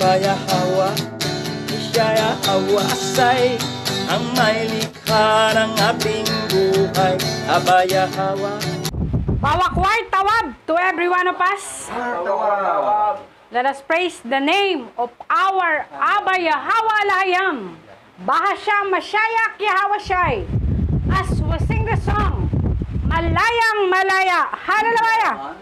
Abayahawa, Isaya Hawasay, ang may likha ng ating buhay. Abayahawa. Bawak word, tawab to every one of us. Let us praise the name of our Abba Yahawa Lahayam. Bahasha Mashayak Yahawashai. As we sing the song, Malayang Malaya. Hallelujah!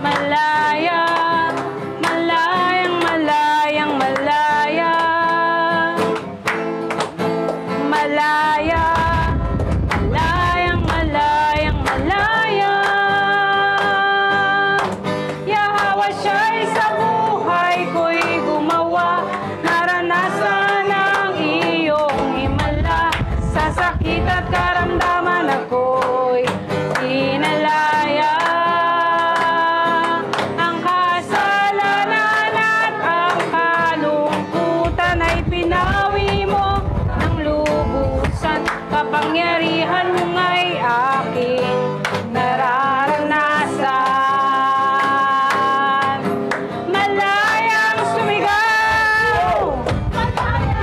Malaya, malayang, malayang, malaya. Malaya, malayang, malayang, malaya. Yahawa siya'y sa buhay ko'y gumawa. Naranasan ang iyong himala. Sa sakit at karamdaman ako'y inalaya. Kapangyarihan mo nga'y aking nararanasan. Malayang sumigaw,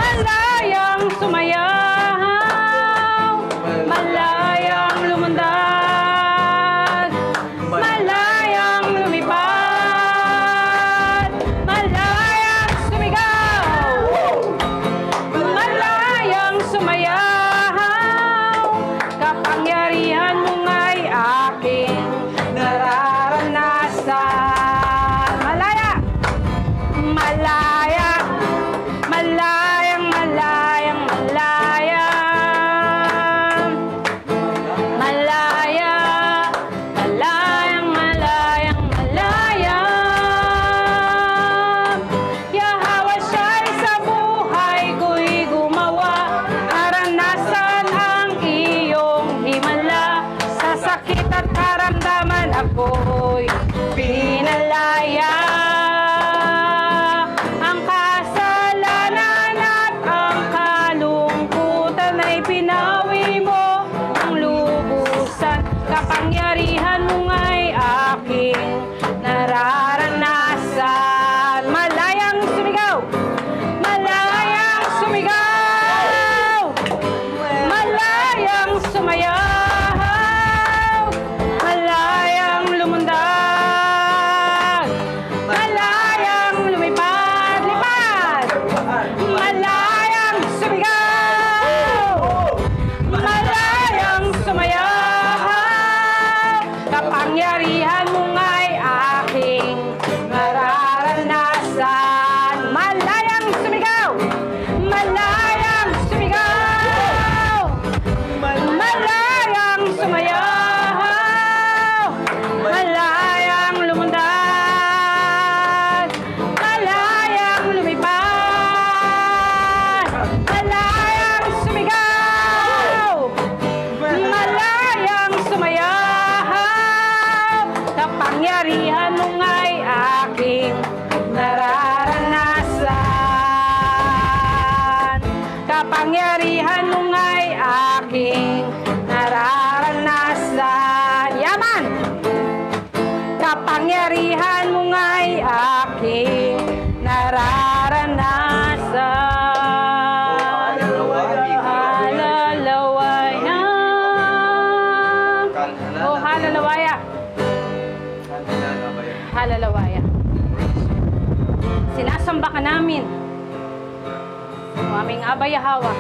malayang sumayaw, malayang lumundag, malayang lumipad, malayang sumigaw, malayang sumayaw. Kapangyarihan mo nga'y aking nararanasan. Malaya, malaya, malayang, malayang, malaya. Malaya, malayang, malayang, malaya. Yahawa siya'y sa buhay ko'y gumawa. Naranasan ang iyong himala. Sa sakit at karamdaman ako'y pinalaya. Ang kasalanan at ang kalungkutan ay pinawi mo ng lubusan. Kapangyarihan mo nga'y aking nararanasan. Malayang sumigaw, malayang sumigaw, malayang sumayaw, malayang lumundag, malayang lumipad, lipad, malayang sumigaw, malayang sumayaw. Kapangyarihan mo nga'y aking nararanasan. Malayang sumigaw, malayang sumigaw, malayang sumayaw, malayang lumundag, malayang lumipad, malayang sumigaw, malayang sumayaw. Kapangyarihan mo nga'y aking nararanasan. Kapangyarihan mo nga'y aking nararanasan. Yaman! Kapangyarihan mo nga'y aking nararanasan. Halalawaya. Oh, halalawaya. Halalawaya. Sinasamba ka namin, o aming Abba Yahawa,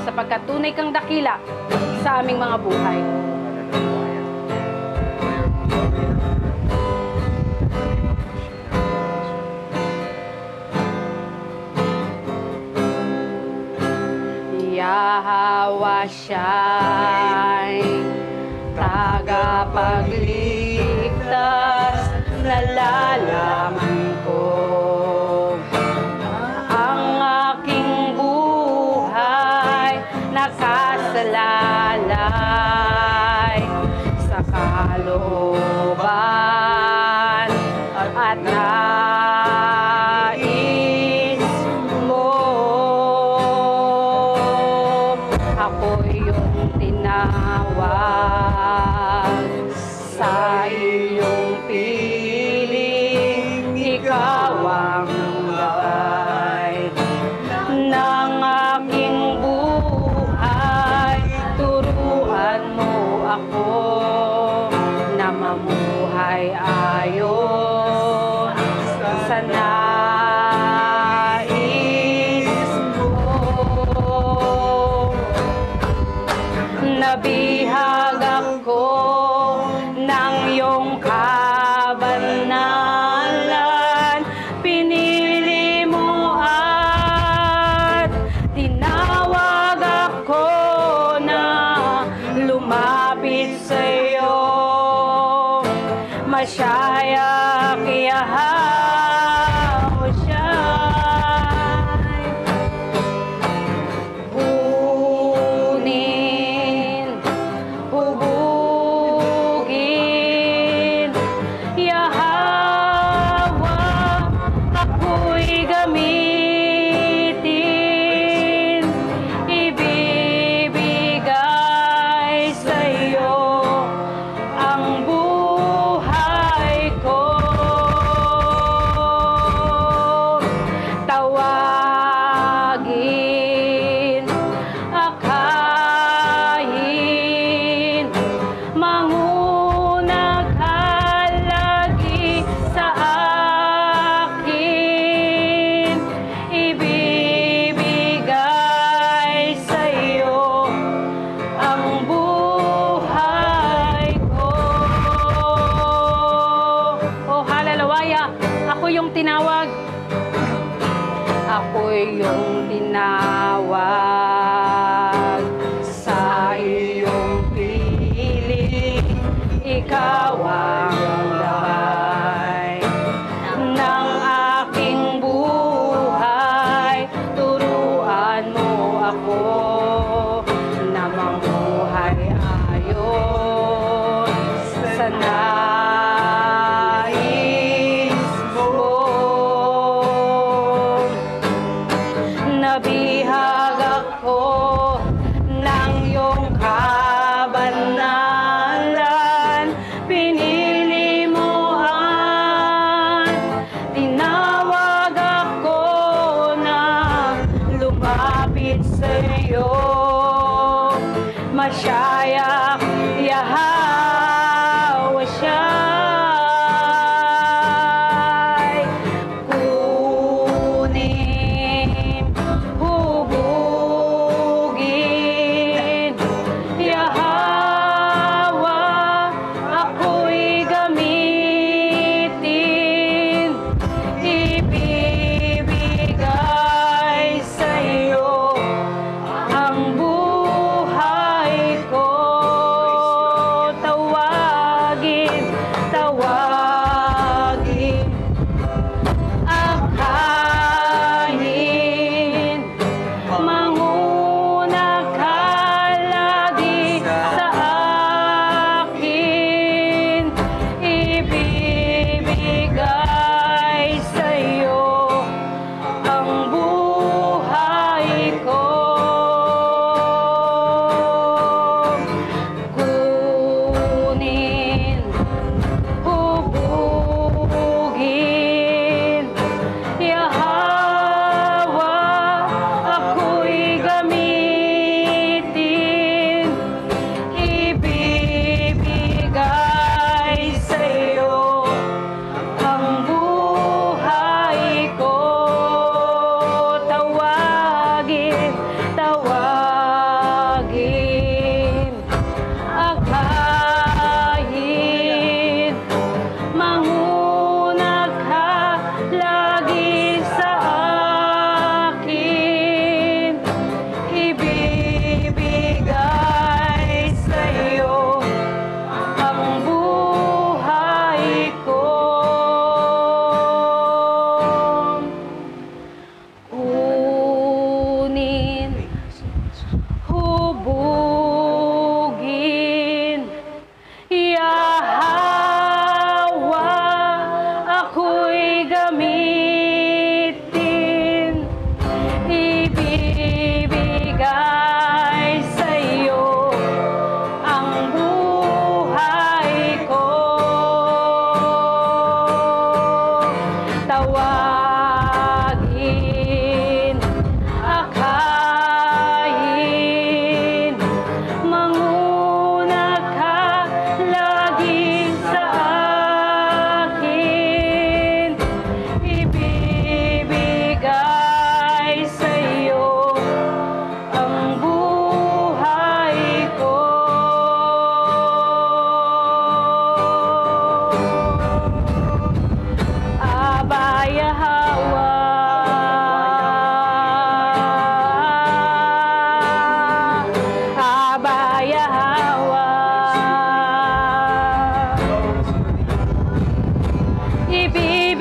sapagkat tunay kang dakila sa aming mga buhay. Yahawa siya'y tagapagligtas, nalalaman ko ang aking buhay nakasalalay sa kalooban at nais mo. mamuhay ayon sa nais mo. Nabihag ako ng iyong kabanalan, pinili mo at tinawag ako na lumapit sa iyo. Masyayak Yahawasyay, hunin, hubugin, Yahawa, ako'y gamitin, ibibigay sa iyo ang buhay ko. Tawagin, akayin, mangunang halagi sa akin, ibibigay sa iyo ang buhay ko. Oh, hallelujah! Ako yung tinawag. Ako yung tinawag sa iyong piling. Ikaw ang gabay ng aking buhay. Turuan mo ako na mamuhay ayon sa nais mo. Nabihag ako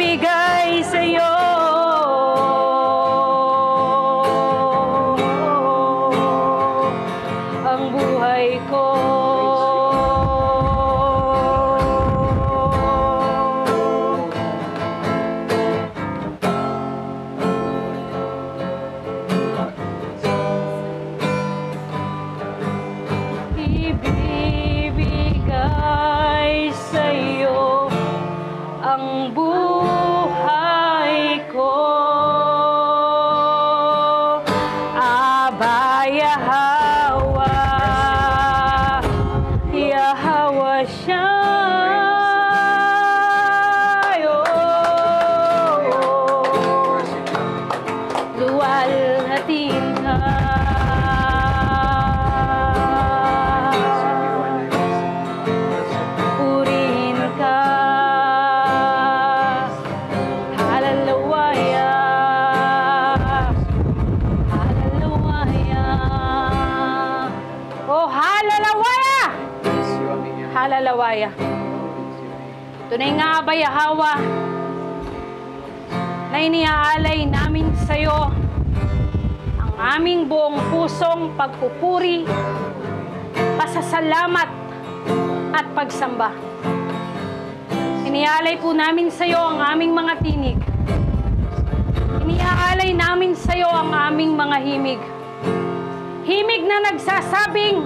ibibigay sa'yo. Ang buhay ko. Ibibigay sa'yo ang buhay ko. Abaya Hawa, Yahawa Shai, luwalhatin ka. Purihin ka. Hallelujah. Hallelujah. Oh, hallelujah. Hallelujah. Tunay nga ba, Yahawa, na iniaalay namin sa'yo ang aming buong pusong pagpupuri, pasasalamat at pagsamba. Iniaalay po namin sa iyo ang aming mga tinig. Iniaalay namin sa iyo ang aming mga himig. Himig na nagsasabing,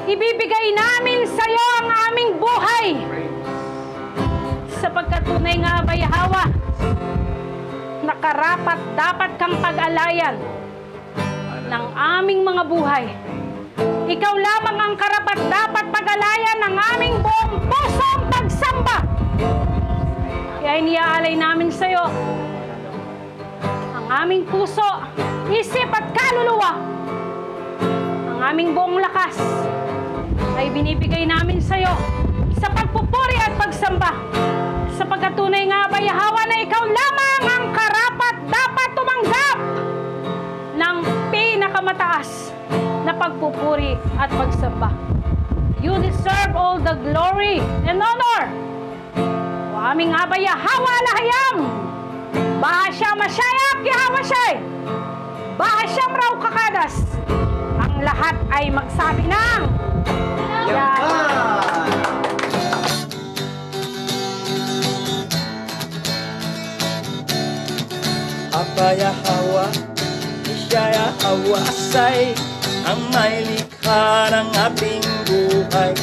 ibibigay namin sa iyo ang aming buhay. Sapagkat tunay nga ba, Yahawa, nakarapat dapat kang pag-alayan ng aming mga buhay. Ikaw lamang ang karapat dapat pag-alayan ng aming buong pusong pagsamba. Kaya iniaalay namin sa iyo ang aming puso, isip at kaluluwa. Ang aming buong lakas ay binibigay namin sa iyo sa pagpupuri at pagsamba. Sapagkat tunay nga ba, Yahawa, na ikaw lamang ang karapat dapat tumanggap ng pinakamataas na pagpupuri at pagsamba. You deserve all the glory and honor. O aming Aba Yahawa Lahayam, Bahasya Mashayak Yahawa Shai, Bahasya Mraw Kakadas. Ang lahat ay magsabi ng Aba Yahawa, siya Yahawa Sai, ang may likha ng ating buhay.